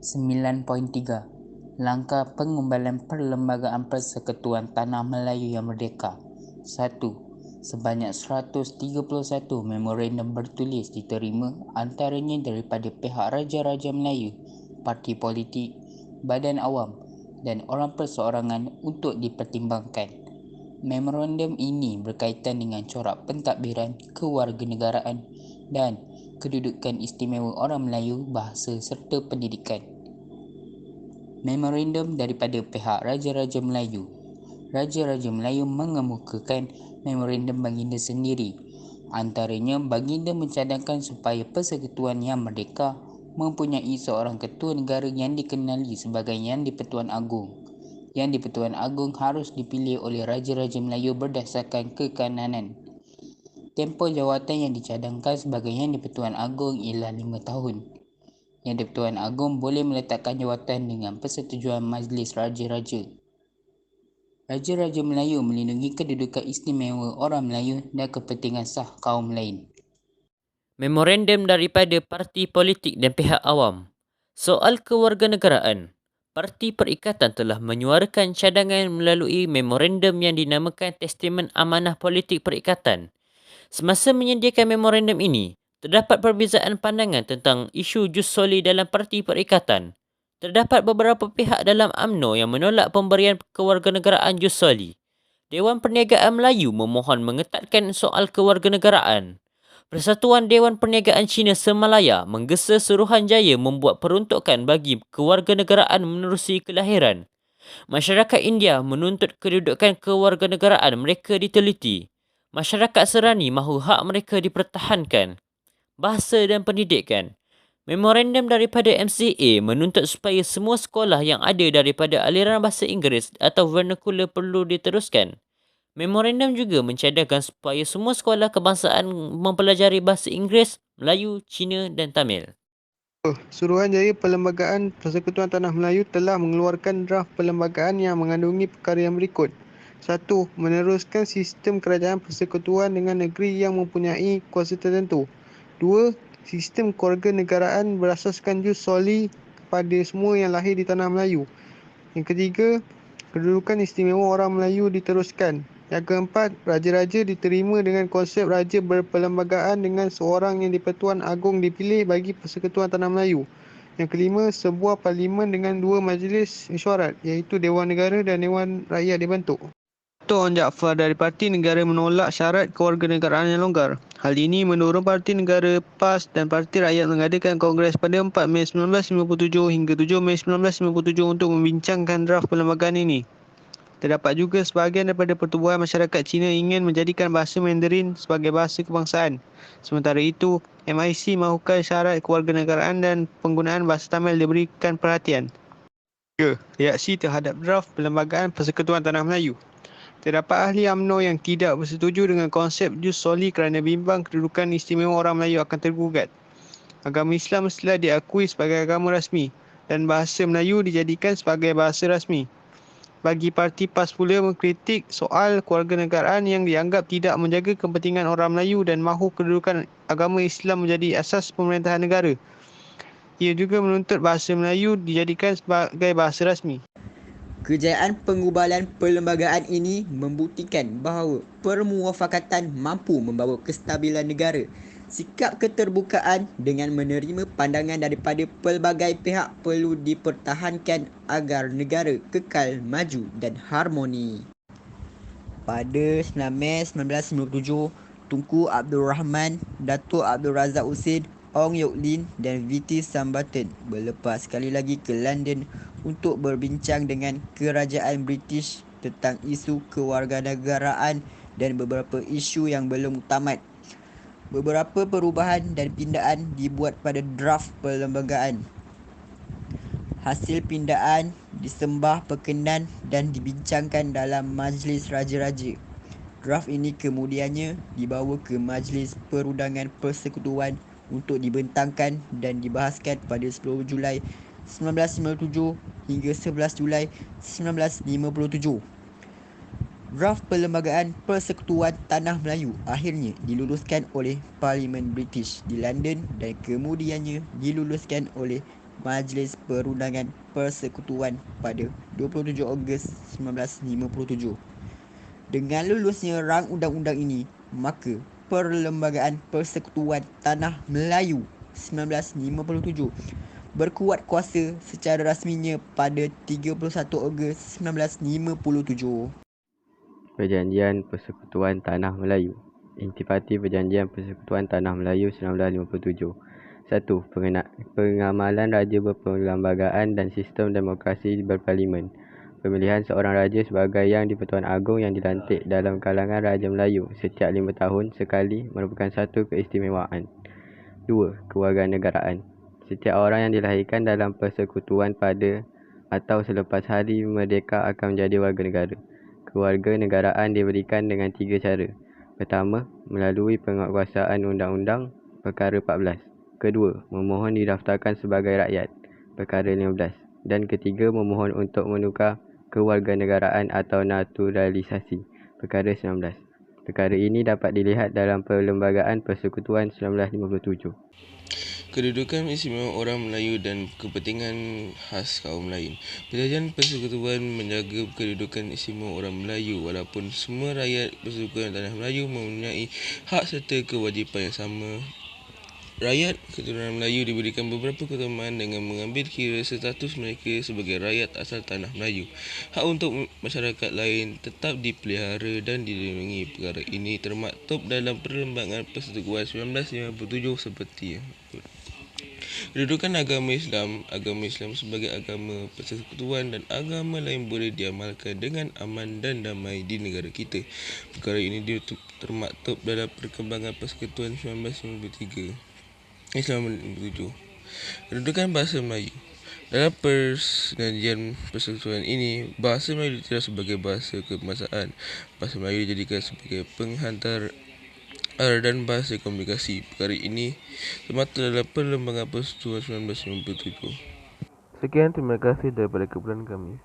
9.3 Langkah pengumbalan Perlembagaan Persekutuan Tanah Melayu yang Merdeka. 1. Sebanyak 131 memorandum bertulis diterima, antaranya daripada pihak Raja-Raja Melayu, parti politik, badan awam dan orang perseorangan untuk dipertimbangkan. Memorandum ini berkaitan dengan corak pentadbiran kewarganegaraan dan kedudukan istimewa orang Melayu, bahasa serta pendidikan. Memorandum daripada pihak Raja-Raja Melayu. Raja-Raja Melayu mengemukakan memorandum baginda sendiri. Antaranya, baginda mencadangkan supaya persekutuan yang merdeka mempunyai seorang ketua negara yang dikenali sebagai Yang di-Pertuan Agong. Yang di-Pertuan Agong harus dipilih oleh Raja-Raja Melayu berdasarkan kekanan. Tempoh jawatan yang dicadangkan sebagai Yang di-Pertuan Agong ialah 5 tahun. Yang di-Pertuan Agong boleh meletakkan jawatan dengan persetujuan Majlis Raja-Raja. Raja-Raja Melayu melindungi kedudukan istimewa orang Melayu dan kepentingan sah kaum lain. Memorandum daripada parti politik dan pihak awam. Soal kewarganegaraan. Parti Perikatan telah menyuarakan cadangan melalui memorandum yang dinamakan Testament Amanah Politik Perikatan. Semasa menyediakan memorandum ini, terdapat perbezaan pandangan tentang isu jus soli dalam Parti Perikatan. Terdapat beberapa pihak dalam UMNO yang menolak pemberian kewarganegaraan jus soli. Dewan Perniagaan Melayu memohon mengetatkan soal kewarganegaraan. Persatuan Dewan Perniagaan Cina Semalaya menggesa Suruhanjaya membuat peruntukan bagi kewarganegaraan menerusi kelahiran. Masyarakat India menuntut kedudukan kewarganegaraan mereka diteliti. Masyarakat Serani mahu hak mereka dipertahankan. Bahasa dan pendidikan. Memorandum daripada MCA menuntut supaya semua sekolah yang ada daripada aliran bahasa Inggeris atau vernacular perlu diteruskan. Memorandum juga mencadangkan supaya semua sekolah kebangsaan mempelajari bahasa Inggeris, Melayu, Cina dan Tamil. Suruhanjaya Perlembagaan Persekutuan Tanah Melayu telah mengeluarkan draft perlembagaan yang mengandungi perkara yang berikut. 1. Meneruskan sistem kerajaan persekutuan dengan negeri yang mempunyai kuasa tertentu. 2. Sistem kewarganegaraan berasaskan jus soli kepada semua yang lahir di Tanah Melayu. Yang ketiga, kedudukan istimewa orang Melayu diteruskan. Yang keempat, raja-raja diterima dengan konsep raja berperlembagaan dengan seorang Yang di-Pertuan Agong dipilih bagi Persekutuan Tanah Melayu. Yang kelima, sebuah parlimen dengan 2 majlis mesyuarat iaitu Dewan Negara dan Dewan Rakyat dibentuk. Dr. Onn Jaafar dari Parti Negara menolak syarat kewarganegaraan yang longgar. Hal ini mendorong Parti Negara PAS dan Parti Rakyat mengadakan kongres pada 4 Mei 1957 hingga 7 Mei 1957 untuk membincangkan draft perlembagaan ini. Terdapat juga sebahagian daripada pertubuhan masyarakat Cina ingin menjadikan bahasa Mandarin sebagai bahasa kebangsaan. Sementara itu, MIC mahukan syarat kewarganegaraan dan penggunaan bahasa Tamil diberikan perhatian. 3. Reaksi terhadap draft Perlembagaan Persekutuan Tanah Melayu. Terdapat ahli UMNO yang tidak bersetuju dengan konsep jus soli kerana bimbang kedudukan istimewa orang Melayu akan tergugat. Agama Islam mestilah diakui sebagai agama rasmi dan bahasa Melayu dijadikan sebagai bahasa rasmi. Bagi parti PAS pula mengkritik soal kewarganegaraan yang dianggap tidak menjaga kepentingan orang Melayu dan mahu kedudukan agama Islam menjadi asas pemerintahan negara. Ia juga menuntut bahasa Melayu dijadikan sebagai bahasa rasmi. Kejayaan pengubalan perlembagaan ini membuktikan bahawa permuafakatan mampu membawa kestabilan negara. Sikap keterbukaan dengan menerima pandangan daripada pelbagai pihak perlu dipertahankan agar negara kekal maju dan harmoni. Pada 9 Mei 1997, Tunku Abdul Rahman, Datuk Abdul Razak Husin, Ong Yok Lin dan VT Sambatan berlepas sekali lagi ke London untuk berbincang dengan kerajaan British tentang isu kewarganegaraan dan beberapa isu yang belum tamat. Beberapa perubahan dan pindaan dibuat pada draft perlembagaan. Hasil pindaan disembah perkenan dan dibincangkan dalam Majlis Raja-Raja. Draft ini kemudiannya dibawa ke Majlis Perundangan Persekutuan untuk dibentangkan dan dibahaskan pada 10 Julai 1957 hingga 11 Julai 1957. Draft Perlembagaan Persekutuan Tanah Melayu akhirnya diluluskan oleh Parlimen British di London dan kemudiannya diluluskan oleh Majlis Perundangan Persekutuan pada 27 Ogos 1957. Dengan lulusnya rang undang-undang ini, maka Perlembagaan Persekutuan Tanah Melayu 1957 berkuat kuasa secara rasminya pada 31 Ogos 1957. Perjanjian Persekutuan Tanah Melayu. Intipati Perjanjian Persekutuan Tanah Melayu 1957. 1. Pengamalan Raja Berperlembagaan dan Sistem Demokrasi Berparlimen. Pemilihan seorang raja sebagai Yang di-Pertuan Agong yang dilantik dalam kalangan Raja Melayu setiap 5 tahun sekali merupakan satu keistimewaan. 2. Kewarganegaraan. Setiap orang yang dilahirkan dalam persekutuan pada atau selepas Hari Merdeka akan menjadi warga negara. Kewarganegaraan diberikan dengan 3 cara. Pertama, melalui penguatkuasaan Undang-Undang Perkara 14. Kedua, memohon didaftarkan sebagai rakyat. Perkara 15. Dan ketiga, memohon untuk menukar kewarganegaraan atau naturalisasi. Perkara 19. Perkara ini dapat dilihat dalam Perlembagaan Persekutuan 1957. Kedudukan istimewa orang Melayu dan kepentingan khas kaum lain. Perjanjian persekutuan menjaga kedudukan istimewa orang Melayu walaupun semua rakyat persekutuan tanah Melayu mempunyai hak serta kewajipan yang sama. Rakyat keturunan Melayu diberikan beberapa keutamaan dengan mengambil kira status mereka sebagai rakyat asal tanah Melayu. Hak untuk masyarakat lain tetap dipelihara dan dilindungi. Perkara ini termaktub dalam Perlembagaan Persekutuan 1957 seperti kedudukan agama Islam sebagai agama persekutuan dan agama lain boleh diamalkan dengan aman dan damai di negara kita. Perkara ini termaktub dalam Perkembangan Persekutuan 1957. Kedudukan bahasa Melayu. Dalam perjanjian persekutuan ini, bahasa Melayu diterima sebagai bahasa kebangsaan. Bahasa Melayu dijadikan sebagai penghantar dan bahasa komunikasi. Perkara ini termaktub dalam Perlembagaan Persekutuan 1957. Sekian, terima kasih daripada kumpulan kami.